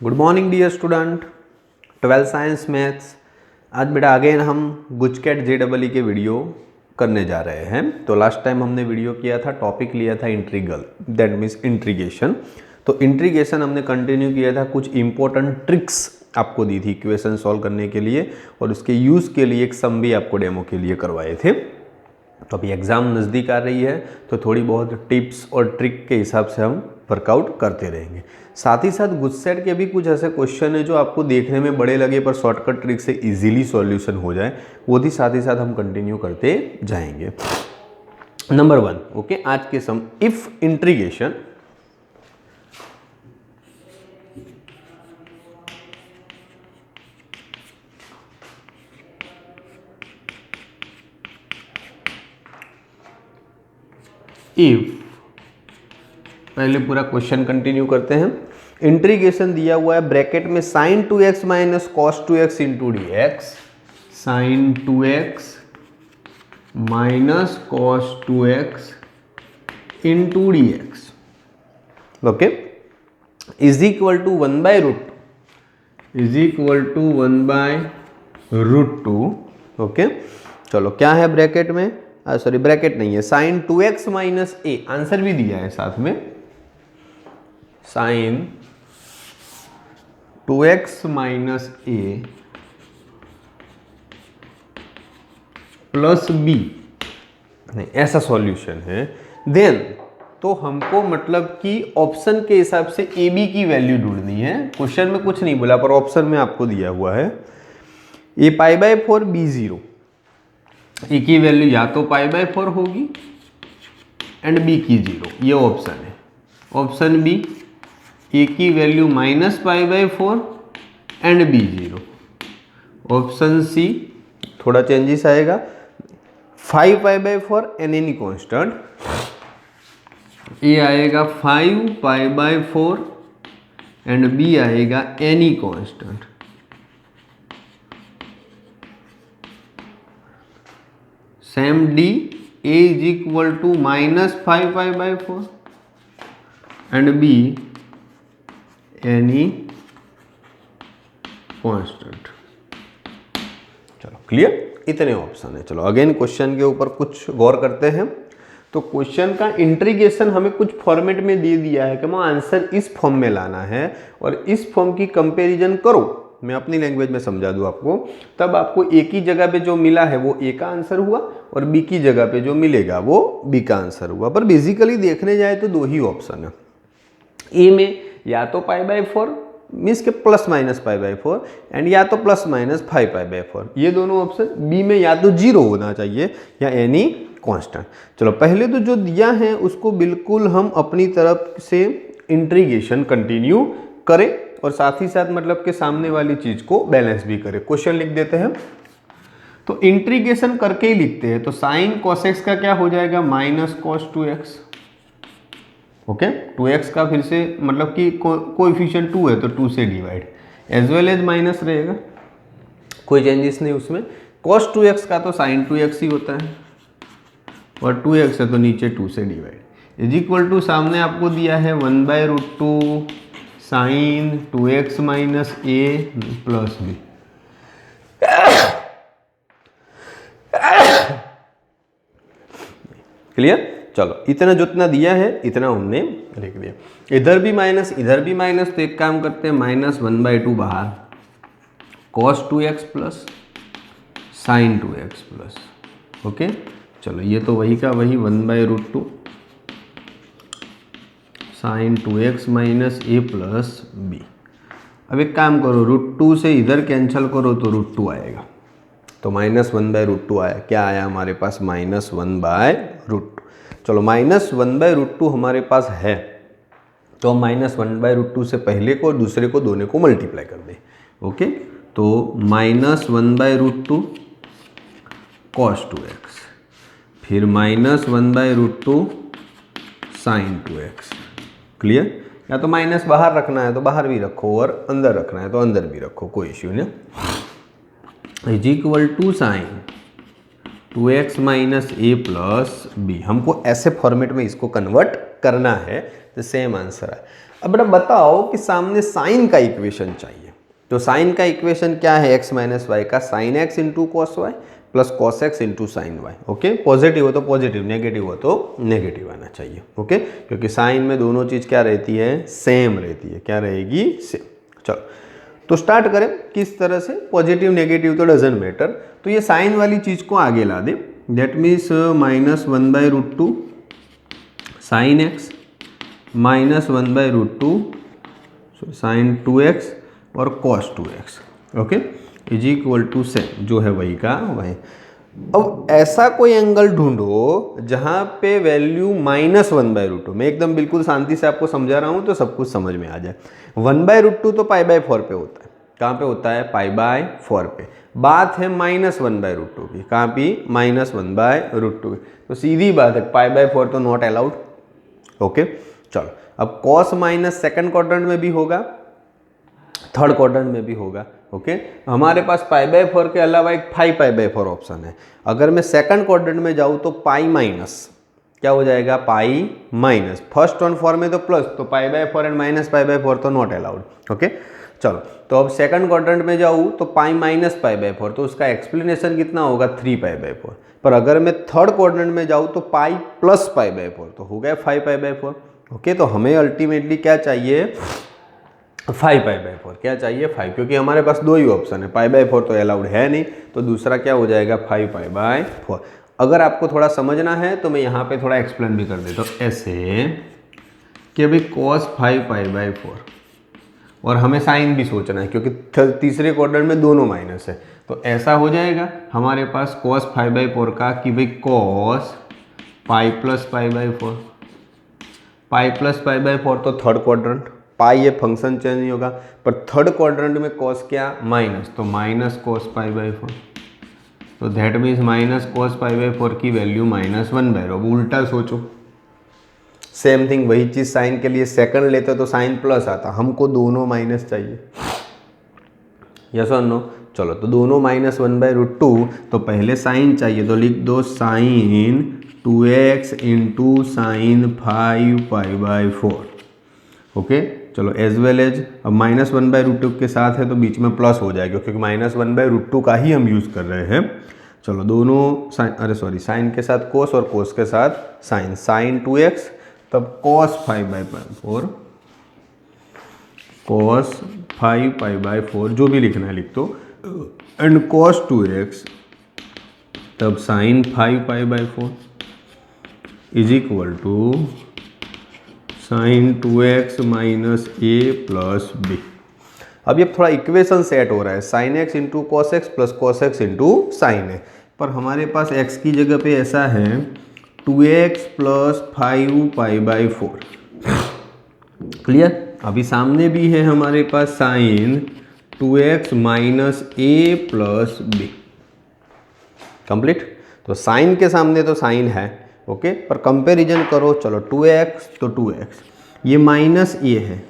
Good morning dear student, 12th science maths. आज बेटा again हम गुजकेट JEE के वीडियो करने जा रहे हैं। तो लास्ट टाइम हमने वीडियो किया था, टॉपिक लिया था इंट्रीगल, दैट मीन्स इंट्रीगेशन। तो इंट्रीगेशन हमने कंटिन्यू किया था, कुछ इंपॉर्टेंट ट्रिक्स आपको दी थी इक्वेशन सॉल्व करने के लिए, और उसके यूज़ के लिए एक सम भी आपको डेमो के लिए करवाए थे। तो अभी एग्ज़ाम नज़दीक आ रही है, तो थोड़ी बहुत टिप्स और ट्रिक के हिसाब से हम वर्कआउट करते रहेंगे। साथ ही साथ गुजसेट के भी कुछ ऐसे क्वेश्चन है जो आपको देखने में बड़े लगे पर शॉर्टकट ट्रिक से इजीली सॉल्यूशन हो जाए, वो भी साथ ही साथ हम कंटिन्यू करते जाएंगे। नंबर 1, ओके, आज के सम, इफ इंट्रीगेशन इफ, पहले पूरा क्वेश्चन कंटिन्यू करते हैं। इंट्रीगेशन दिया हुआ है ब्रैकेट में sin 2x minus cos 2x into D x, sine 2x minus cos 2x into D x, okay, is equal to 1 by root, is equal to 1 by root 2, okay. चलो क्या है bracket में, sorry bracket नहीं है, sign 2x minus ए, answer भी दिया है साथ में, sign 2x minus a plus B, नहीं ऐसा सॉल्यूशन है। देन तो हमको मतलब कि ऑप्शन के हिसाब से ए बी की वैल्यू ढूंढनी है। क्वेश्चन में कुछ नहीं बोला पर ऑप्शन में आपको दिया हुआ है ए पाई बाय 4 बी 0, ए की वैल्यू या तो पाई बाय 4 होगी एंड बी की 0, ये ऑप्शन है। ऑप्शन बी, ए की value minus pi by 4 and B 0। Option C, थोड़ा चेंजेस आएगा, 5 pi by 4 N any constant, A आएगा 5 पाई बाय 4 एंड बी आएगा any constant. Same D, A is equal to minus 5 pi by 4 and B any constant. चलो clear, इतने option है। चलो again question के ऊपर कुछ गौर करते हैं। तो क्वेश्चन का इंट्रीगेशन हमें कुछ फॉर्मेट में दे दिया है कि मैं आंसर इस फॉर्म में लाना है और इस फॉर्म की कंपैरिजन करो। मैं अपनी लैंग्वेज में समझा दूं आपको, तब आपको ए की जगह पे जो मिला है वो ए का आंसर हुआ और बी की जगह पे जो मिलेगा वो बी का आंसर हुआ। पर बेसिकली देखने जाए तो दो ही ऑप्शन है। ए में या तो पाई बाय 4 मीन्स के plus minus pi by 4 and या तो प्लस माइनस 5 पाई बाय 4, ये दोनों ऑप्शन। बी में या तो 0 होना चाहिए या एनी कांस्टेंट। चलो पहले तो जो दिया है उसको बिल्कुल हम अपनी तरफ से इंट्रीगेशन कंटिन्यू करें और साथ ही साथ मतलब के सामने वाली चीज को बैलेंस भी करें। क्वेश्चन लिख देते हैं, तो इंट्रीगेशन करके ही लिखते हैं। तो साइन cos x का क्या हो जाएगा, minus cos 2x, okay. 2x का फिर से मतलब कि कोएफिशिएंट 2 है तो 2 से divide, as well as minus रहेगा, कोई चेंजेस नहीं उसमें। cos 2x का तो sin 2x ही होता है और 2x है तो नीचे 2 से डिवाइड, इज इक्वल टू सामने आपको दिया है 1 by root 2 sine 2x minus a plus b. Clear. चलो इतना जितना दिया है इतना हमने लिख दिया। इधर भी माइनस इधर भी माइनस, तो एक काम करते हैं, माइनस 1/2 बाहर, cos 2x plus sign 2x plus, okay. चलो ये तो वही का वही 1/2 sign 2x minus a plus B. अब एक काम करो, √2 से इधर कैंसिल करो तो √2 आएगा, तो माइनस 1/2 आया। क्या आया हमारे पास, माइनस 1/2। चलो माइनस 1/2 हमारे पास है, तो हम माइनस 1/2 से पहले को और दूसरे को दोनों को मल्टीप्लाई कर दें, ओके। तो माइनस 1/2 cos 2x, फिर माइनस 1/2 साइन 2x। क्लियर। या तो माइनस बाहर रखना है तो बाहर भी रखो और अंदर रखना है तो अंदर भी रखो, कोई इश्यू नहीं। Is equal to sine 2x minus a plus b. हमको ऐसे फॉर्मेट में इसको कन्वर्ट करना है, तो सेम आंसर है। अब बेटा बताओ कि सामने साइन का इक्वेशन चाहिए, तो साइन का इक्वेशन क्या है, x माइनस वाई का sine x into cos y plus cos x into sine y. Okay, positive हो तो पॉजिटिव, नेगेटिव हो तो नेगेटिव आना चाहिए। ओके, क्योंकि साइन में दोनों चीज़ क्या रहती है, सेम रहती है। क्या रहेगी, सेम। चलो तो स्टार्ट करें किस तरह से, पॉजिटिव नेगेटिव तो डजेंट मैटर। तो ये साइन वाली चीज़ को आगे ला दे, that means -1/√2 sine x minus 1/√2 sine 2x और cos 2x। Okay, is equal to same, जो है वही का वही। अब ऐसा कोई एंगल ढूंढो जहां पे वैल्यू -1/√2, मैं एकदम बिल्कुल शांति से आपको समझा रहा हूं तो सब कुछ समझ में आ जाए। 1/√2 तो π/4 पे होता है, कहाँ पे होता है, π/4 पे। बात है -1/√2 की, कहाँ पे, -1/√2 की। तो सीधी बात है π/4 तो नॉट अलाउड। ओके, चलो अब cos माइनस सेकंड क्वाड्रेंट में भी होगा, थर्ड क्वाड्रेंट में भी होगा। ओके, हमारे पास π/4 के अलावा एक 5π/4 ऑप्शन है। अगर मैं सेकंड क्वाड्रेंट में जाऊँ तो पाई माइनस क्या हो जाएगा, pi minus, first one for में तो प्लस, तो π/4 एंड माइनस π/4 तो नॉट अलाउड। ओके, चलो तो अब सेकंड क्वाड्रेंट में जाऊँ तो पाई माइनस π/4, तो उसका एक्सप्लेनेशन कितना होगा, 3π/4। पर अगर मैं थर्ड क्वाड्रेंट में जाऊँ तो पाई प्लस π/4, तो हो गया 5π/4। ओके, तो हमें अल्टीमेटली क्या चाहिए, 5π/4। क्या चाहिए, 5, क्योंकि हमारे पास दो ही ऑप्शन है, π/4 तो अलाउड है नहीं, तो दूसरा क्या हो जाएगा, 5π/4। अगर आपको थोड़ा समझना है तो मैं यहाँ पे थोड़ा एक्सप्लेन भी कर देता हूँ, ऐसे कि अभी cos 5π/4 और हमें साइन भी सोचना है क्योंकि तीसरे क्वाड्रेंट में दोनों माइनस है, तो ऐसा हो जाएगा हमारे पास cos 5/4 का कि भाई cos pi plus π/4, pi plus π/4 तो थर्ड क्वाड्रेंट, पाई ये फंक्शन चेंज नहीं होगा, पर थर्ड क्वाड्रेंट में cos क्या, माइनस, तो माइनस cos π/4, तो दैट मीन्स माइनस cos π/4 की वैल्यू -1/2। अब उल्टा सोचो, सेम थिंग, वही चीज़ साइन के लिए सेकंड लेते तो साइन प्लस आता, हमको दोनों माइनस चाहिए, यस और नो। चलो तो दोनों -1/√2, तो पहले साइन चाहिए, तो लिख दो sine 2x into sine 5π/4। Okay, चलो एज वेल एज, अब -1/√2 के साथ है तो बीच में प्लस हो जाएगा क्योंकि -1/√2 का ही हम यूज़ कर रहे हैं। चलो दोनों साइन, अरे सॉरी, साइन के साथ कोस और कोस के साथ साइन, साइन 2x तब cos 5/4, cos 5π/4 जो भी लिखना है लिख दो, एंड cos 2x तब sine 5π/4 is equal to sine 2x minus a plus b। अब ये थोड़ा इक्वेशन सेट हो रहा है, sine x into cos x plus cos x into sine है, पर हमारे पास x की जगह पे ऐसा है 2x प्लस 5π/4। क्लियर, अभी सामने भी है हमारे पास sine 2x minus a plus b। Complete, तो साइन के सामने तो साइन है, ओके, पर कंपैरिजन करो, चलो 2x तो 2x, ये माइनस a है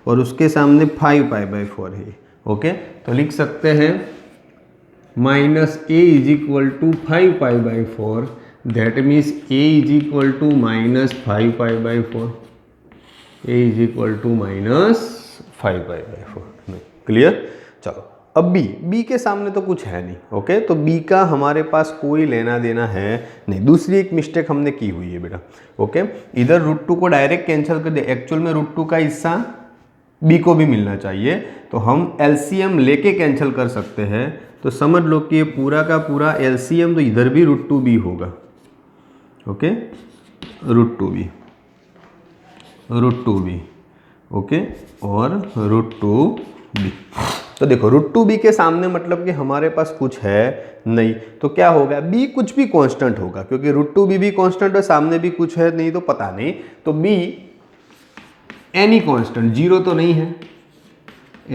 और उसके सामने 5π/4 है। ओके, तो लिख सकते हैं minus a is equal to 5π/4, that means a is equal to minus 5π/4, a is equal to minus 5π/4। Clear, चलो अब b के सामने तो कुछ है नहीं। ओके, तो b का हमारे पास कोई लेना देना है नहीं। दूसरी एक मिस्टेक हमने की हुई है बेटा। ओके, इधर √2 को डायरेक्ट कैंसिल कर दे, एक्चुअल में √2 का हिस्सा b को भी मिलना चाहिए, तो हम LCM लेके कैंसिल कर सकते हैं। तो समझ लो कि ये पूरा का पूरा LCM तो इधर भी √2b होगा। ओके, √2b, ओके, और √2b। तो देखो √2b के सामने मतलब कि हमारे पास कुछ है नहीं, तो क्या होगा, b कुछ भी कांस्टेंट होगा, क्योंकि √2b भी कांस्टेंट है, सामने भी कुछ है नहीं तो पता नहीं, तो b एनी कांस्टेंट, जीरो तो नहीं है,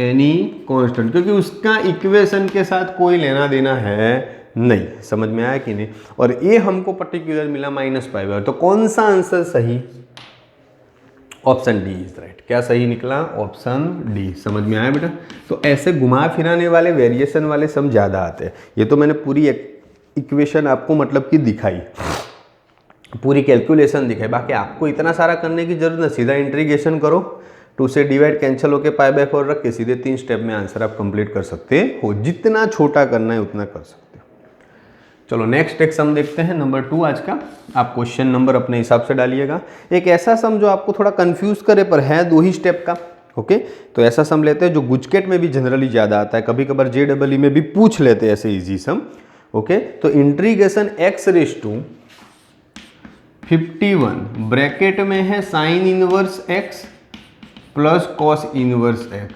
एनी कांस्टेंट, क्योंकि उसका इक्वेशन के साथ कोई लेना देना है नहीं। समझ में आया कि नहीं। और ये हमको पर्टिकुलर मिला -π/4, तो कौन सा आंसर सही, ऑप्शन डी इज राइट। क्या सही निकला, ऑप्शन डी। समझ में आया बेटा। तो ऐसे घुमा फिराने वाले वेरिएशन वाले सम ज़्यादा आते हैं। ये तो मैंने पूरी इक्वेशन आपको मतलब कि दिखाई, पूरी कैलकुलेशन दिखाई, बाकी आपको इतना सारा करने की जरूरत नहीं, सीधा इंटीग्रेशन करो, 2 से डिवाइड कैंसिल होके π/4 रख के सीधे 3 स्टेप में आंसर आप कंप्लीट कर सकते हो। जितना छोटा करना है उतना कर सकते हो। चलो नेक्स्ट एक सम देखते हैं, नंबर 2 आज का। आप क्वेश्चन नंबर अपने हिसाब से डालिएगा। एक ऐसा सम जो आपको थोड़ा कंफ्यूज करे पर है 2 ही स्टेप का। ओके, तो ऐसा सम लेते हैं जो गुजकेट में भी जनरली ज़्यादा आता है, कभी कभार JEE में भी पूछ लेते हैं ऐसे इजी सम। ओके, तो इंटीग्रेशन x51 ब्रैकेट में है sine inverse x plus cos inverse x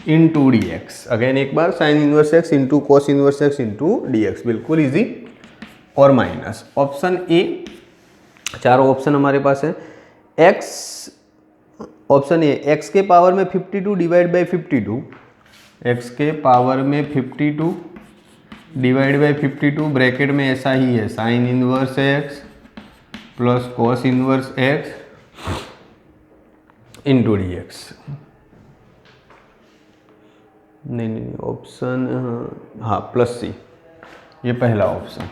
into D X. Again एक बार sine inverse x into cos inverse x into D X, बिल्कुल इजी। और माइनस ऑप्शन ए, चारों option हमारे पास है। ऑप्शन ए x के पावर में 52 डिवाइड बाई 52, x के पावर में 52 डिवाइड बाई 52 ब्रैकेट में ऐसा ही है sine inverse x plus cos inverse x into D x. नहीं ऑप्शन हाँ प्लस सी, ये पहला ऑप्शन।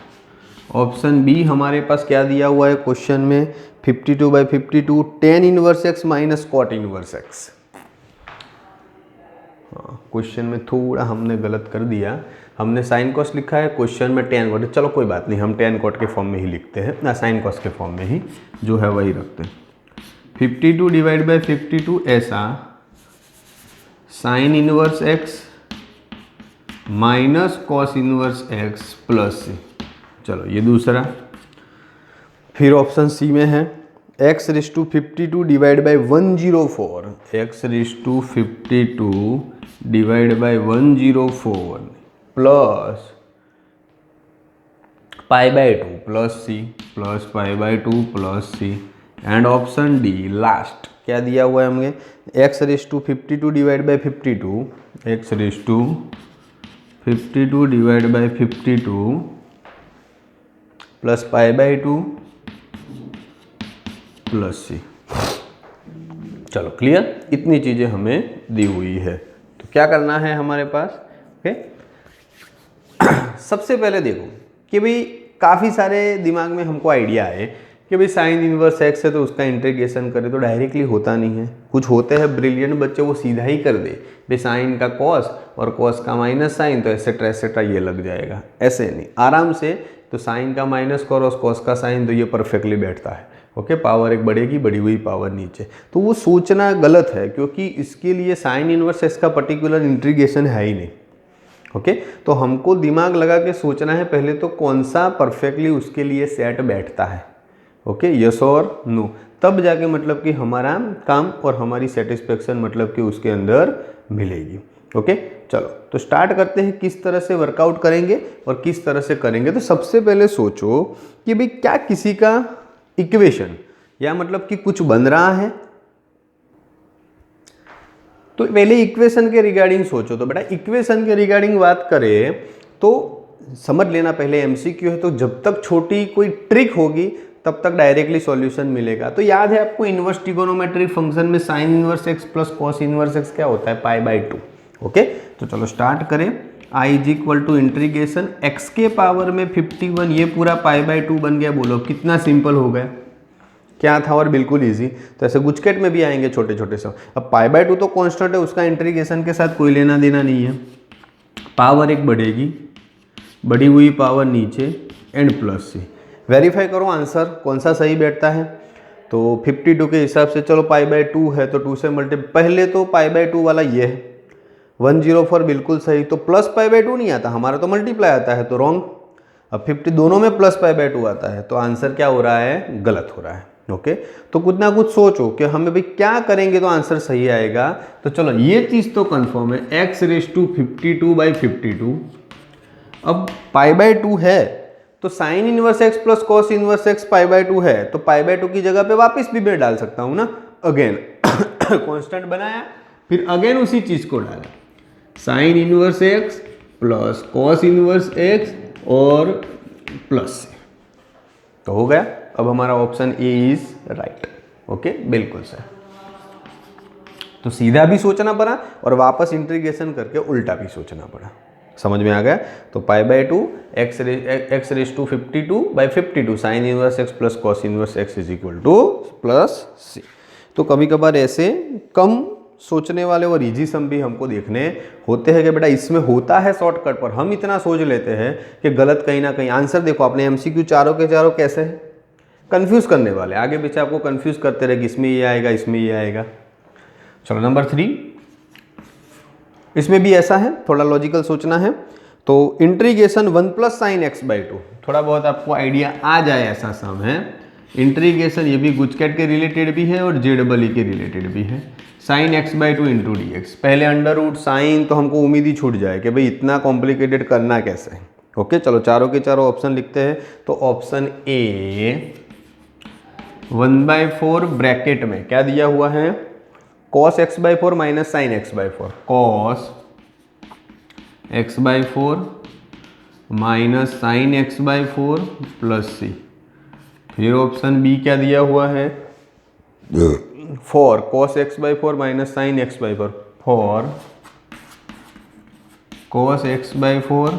ऑप्शन बी हमारे पास क्या दिया हुआ है क्वेश्चन में 52/52 tan inverse x minus cot inverse x। हाँ, क्वेश्चन में थोड़ा हमने गलत कर दिया, हमने साइन कॉस लिखा है, क्वेश्चन में tan कॉट। चलो कोई बात नहीं, हम tan कॉट के फॉर्म में ही लिखते हैं ना, साइन कॉस के फॉर्म में ही जो है वही रखते हैं। 52 डिवाइड बाई 52 ऐसा sine inverse x minus cos inverse x plus C. चलो ये दूसरा। फिर ऑप्शन सी में है x52 divide by 104, x52 divide by 104 plus π/2 plus C plus π/2 plus C. And option D last क्या दिया हुआ है हमें x52 divide by 52, x52 divide by 52 plus π/2 plus C. चलो क्लियर, इतनी चीज़ें हमें दी हुई है। तो क्या करना है हमारे पास? ओके, सबसे पहले देखो कि भाई काफ़ी सारे दिमाग में हमको आइडिया है कि भाई साइन इनवर्स x है तो उसका इंटीग्रेशन करें तो डायरेक्टली होता नहीं है। कुछ होते हैं ब्रिलियंट बच्चे, वो सीधा ही कर दे भाई साइन का कॉस और कॉस का माइनस साइन, तो एसेट्रा एसेट्रा ये लग जाएगा। ऐसे नहीं, आराम से। तो साइन का माइनस कॉस, कॉस का साइन, तो ये परफेक्टली बैठता है। ओके, पावर एक बढ़ेगी, बढ़ी हुई पावर नीचे। तो वो सोचना गलत है क्योंकि इसके लिए साइन इनवर्स x का पर्टिकुलर इंटीग्रेशन है ही नहीं। ओके, तो हमको दिमाग लगा के सोचना है पहले तो कौन सा परफेक्टली उसके लिए सेट बैठता है। ओके, यस और नो, तब जाके मतलब कि हमारा काम और हमारी सेटिस्फेक्शन मतलब कि उसके अंदर मिलेगी। ओके, चलो तो स्टार्ट करते हैं किस तरह से वर्कआउट करेंगे और किस तरह से करेंगे। तो सबसे पहले सोचो कि भाई क्या किसी का इक्वेशन या मतलब कि कुछ बन रहा है, तो पहले इक्वेशन के रिगार्डिंग सोचो। तो बेटा इक्वेशन के रिगार्डिंग बात करें तो समझ लेना, पहले एमसीक्यू है तो जब तक छोटी कोई ट्रिक होगी तब तक डायरेक्टली सॉल्यूशन मिलेगा। तो याद है आपको इनवर्स ट्रिगोनोमेट्रिक फंक्शन में sign inverse x plus cos inverse x क्या होता है? π/2। ओके, तो चलो स्टार्ट करें। I is equal to integration x के पावर में 51, ये पूरा π/2 बन गया। बोलो कितना सिंपल हो गया, क्या था और बिल्कुल इजी। तो ऐसे गुजकेट में भी आएंगे छोटे छोटे सब। अब π/2 तो कांस्टेंट है, उसका इंटीग्रेशन के साथ कोई लेना देना नहीं है। पावर एक बढ़ेगी, बढ़ी हुई पावर नीचे एंड प्लस सी। वेरीफाई करो आंसर कौन सा सही बैठता है। तो 52 के हिसाब से चलो π/2 है तो 2 से मल्टीप्लाई, पहले तो π/2 वाला ये है 104 बिल्कुल सही। तो प्लस π/2 नहीं आता, हमारा तो मल्टीप्लाई आता है, तो रॉन्ग। अब 50 दोनों में प्लस π/2 आता है, तो आंसर क्या हो रहा है? गलत हो रहा है। ओके, तो कुछ ना कुछ सोचो कि हमें भाई क्या करेंगे तो आंसर सही आएगा। तो चलो ये चीज़ तो कंफर्म है, x52/52। अब π/2 है तो sign inverse x plus cos inverse x π/2 है, तो π/2 की जगह पे वापस भी मैं डाल सकता हूँ ना। अगेन कांस्टेंट बनाया, फिर अगेन उसी चीज़ को डाला, sign inverse x plus cos inverse x और प्लस, तो हो गया। अब हमारा option A is right. Okay, बिल्कुल सही। तो सीधा भी सोचना पड़ा और वापस इंटीग्रेशन करके उल्टा भी सोचना पड़ा। समझ में आ गया? तो π/2 x52/52 sine inverse x plus cos inverse x is equal to plus C. तो कभी कभार ऐसे कम सोचने वाले और इजी सम भी हमको देखने होते हैं कि बेटा इसमें होता है शॉर्टकट, पर हम इतना सोच लेते हैं कि गलत कहीं ना कहीं। आंसर देखो आपने एमसीक्यू चारों के चारों कैसे है, कंफ्यूज करने वाले, आगे पीछे आपको कंफ्यूज करते रहे कि इसमें ये आएगा इसमें ये आएगा। चलो नंबर 3, इसमें भी ऐसा है, थोड़ा लॉजिकल सोचना है। तो integration 1 plus sine x by 2, थोड़ा बहुत आपको आइडिया आ जाए ऐसा सम है। इंटीग्रेशन ये भी गुजकैट के रिलेटेड भी है और जेडबल के रिलेटेड भी है। Sine x by 2 into D x, पहले अंडर रूट साइन, तो हमको उम्मीद ही छूट जाए कि भाई इतना कॉम्प्लिकेटेड करना कैसे है। ओके चलो चारों के चारों ऑप्शन लिखते हैं। तो ऑप्शन ए 1/4 ब्रैकेट में क्या दिया हुआ है, cos x/4 minus sine x/4, cos x/4 minus sine x/4 plus C. फिर ऑप्शन बी क्या दिया हुआ है, four cos x/4 minus sine x/4, four cos x/4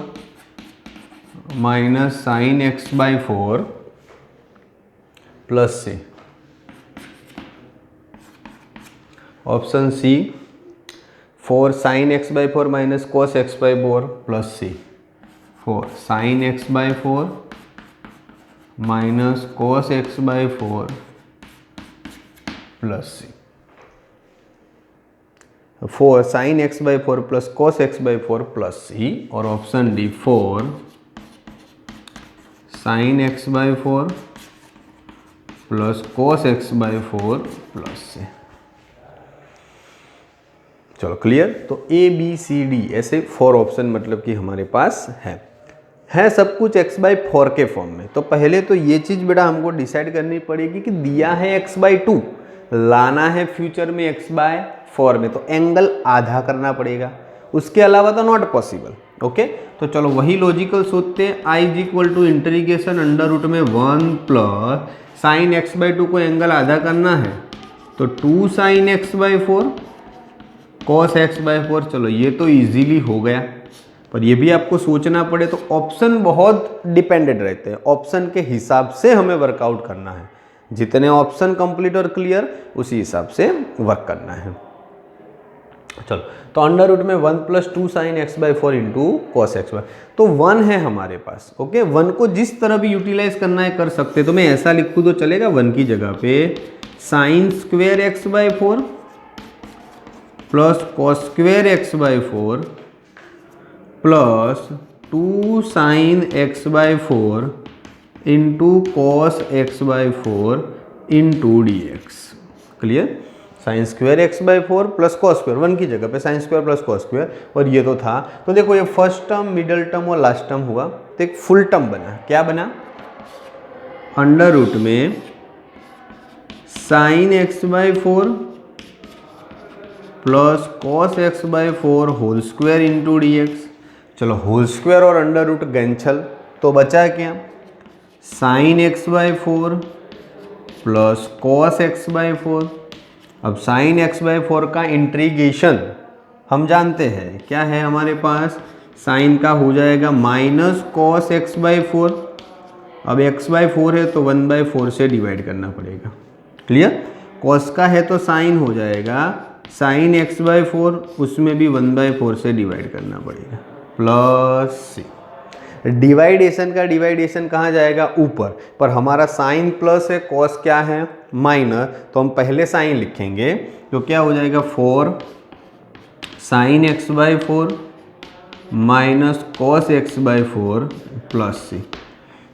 minus sine x/4 plus C. Option C four sine x/4 minus cos x/4 plus C, four sine x/4 minus cos x/4 plus C, four sine x/4 plus cos x/4 plus C. और option D four sine x/4 plus cos x/4 plus C. चलो clear. तो A B C D ऐसे 4 option मतलब कि हमारे पास है सब कुछ x/4 के फॉर्म में। तो पहले तो ये चीज़ बेटा हमको डिसाइड करनी पड़ेगी कि दिया है x/2, लाना है फ्यूचर में x/4 में, तो एंगल आधा करना पड़ेगा, उसके अलावा तो नॉट पॉसिबल। ओके तो चलो वही लॉजिकल सोचते हैं। i is equal to integration under root में 1 प्लस साइन x/2 को एंगल आधा करना है तो 2 साइन x/4 cos x/4। चलो ये तो इजीली हो गया, पर ये भी आपको सोचना पड़े तो ऑप्शन बहुत डिपेंडेंट रहते हैं, ऑप्शन के हिसाब से हमें वर्कआउट करना है। जितने ऑप्शन कंप्लीट और क्लियर उसी हिसाब से वर्क करना है। चलो तो अंडर रूट में 1 plus 2 sine x/4 into cos x/4, तो 1 है हमारे पास। ओके 1 को जिस तरह भी यूटिलाइज करना है कर सकते, तो मैं ऐसा लिखूँ तो चलेगा 1 की जगह पे sine square x/4 plus cos square x/4 plus 2 sine x/4 into cos x/4 into D x. Clear. Sine square x/4 plus cos square, 1 की जगह पे sine square plus cos square, और ये तो था। तो देखो ये फर्स्ट टर्म, मिडल टर्म और लास्ट टर्म हुआ, तो एक फुल टर्म बना। क्या बना, अंडर रूट में sine x/4 plus cos x/4 whole square into D x. चलो होल स्क्वायर और अंडर रूट कैंसल, तो बचा क्या, sign x/4 plus cos x/4। अब साइन x/4 का इंटीग्रेशन हम जानते हैं क्या है हमारे पास, साइन का हो जाएगा माइनस कॉस x/4। अब x/4 है तो 1/4 से डिवाइड करना पड़ेगा। क्लियर। कॉस का है तो साइन हो जाएगा साइन x/4, उसमें भी 1/4 से डिवाइड करना पड़ेगा प्लस सी। डिवाइडेशन का डिवाइडेशन कहाँ जाएगा, ऊपर, पर हमारा साइन प्लस है, कॉस क्या है माइनस, तो हम पहले साइन लिखेंगे तो क्या हो जाएगा 4 sine x/4 minus cos x/4 plus C.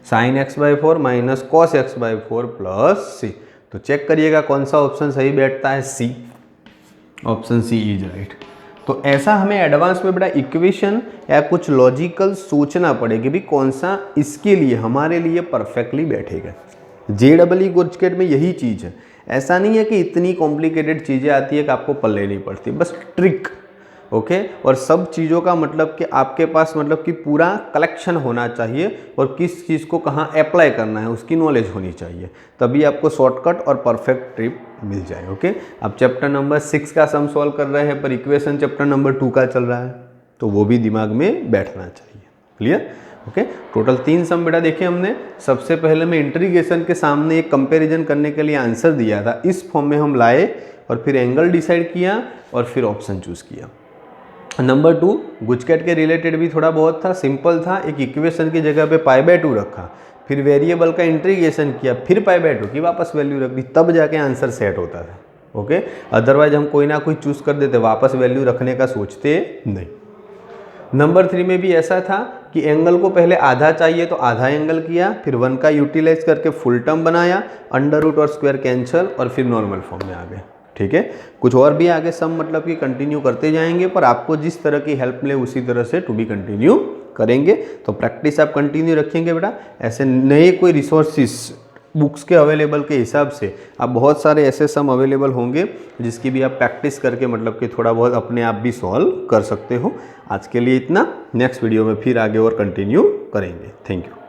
Sine x/4 minus cos x/4 plus C. तो चेक करिएगा कौन सा ऑप्शन सही बैठता है, C. Option C is right. तो ऐसा हमें एडवांस में बड़ा इक्वेशन या कुछ लॉजिकल सोचना पड़ेगा भी कौन सा इसके लिए हमारे लिए परफेक्टली बैठेगा। जेडबल गुजकेट में यही चीज़ है, ऐसा नहीं है कि इतनी कॉम्प्लिकेटेड चीज़ें आती है कि आपको पल्ले नहीं पड़ती, बस ट्रिक। ओके और सब चीज़ों का मतलब कि आपके पास मतलब कि पूरा कलेक्शन होना चाहिए और किस चीज़ को कहाँ अप्लाई करना है उसकी नॉलेज होनी चाहिए, तभी आपको शॉर्टकट और परफेक्ट ट्रिप मिल जाए। ओके अब चैप्टर नंबर 6 का सम सॉल्व कर रहे हैं, पर इक्वेशन चैप्टर नंबर 2 का चल रहा है, तो वो भी दिमाग में बैठना चाहिए। क्लियर। ओके। टोटल 3 सम बेटा देखे हमने। सबसे पहले में इंटीग्रेशन के सामने एक कंपैरिजन करने के लिए आंसर दिया था, इस फॉर्म में हम लाए और फिर एंगल डिसाइड किया और फिर ऑप्शन चूज किया। नंबर 2 गुजकैट के रिलेटेड भी थोड़ा बहुत था, सिंपल था। एक इक्वेशन की जगह पे π/2 रखा, फिर वेरिएबल का इंटीग्रेशन किया, फिर π/2 की वापस वैल्यू रख दी, तब जाके आंसर सेट होता था। ओके, अदरवाइज हम कोई ना कोई चूज कर देते, वापस वैल्यू रखने का सोचते नहीं। नंबर 3 में भी ऐसा था कि एंगल को पहले आधा चाहिए तो आधा एंगल किया, फिर 1 का यूटिलाइज करके फुल टर्म बनाया, अंडर रूट और स्क्वायर कैंसल और फिर नॉर्मल फॉर्म में आ गए। ठीक है, कुछ और भी आगे सम मतलब कि कंटिन्यू करते जाएंगे, पर आपको जिस तरह की हेल्प मिले उसी तरह से टू बी कंटिन्यू करेंगे। तो प्रैक्टिस आप कंटिन्यू रखेंगे बेटा। ऐसे नए कोई रिसोर्सिस बुक्स के अवेलेबल के हिसाब से आप बहुत सारे ऐसे सम अवेलेबल होंगे जिसकी भी आप प्रैक्टिस करके मतलब कि थोड़ा बहुत अपने आप भी सॉल्व कर सकते हो। आज के लिए इतना, नेक्स्ट वीडियो में फिर आगे और कंटिन्यू करेंगे। Thank you.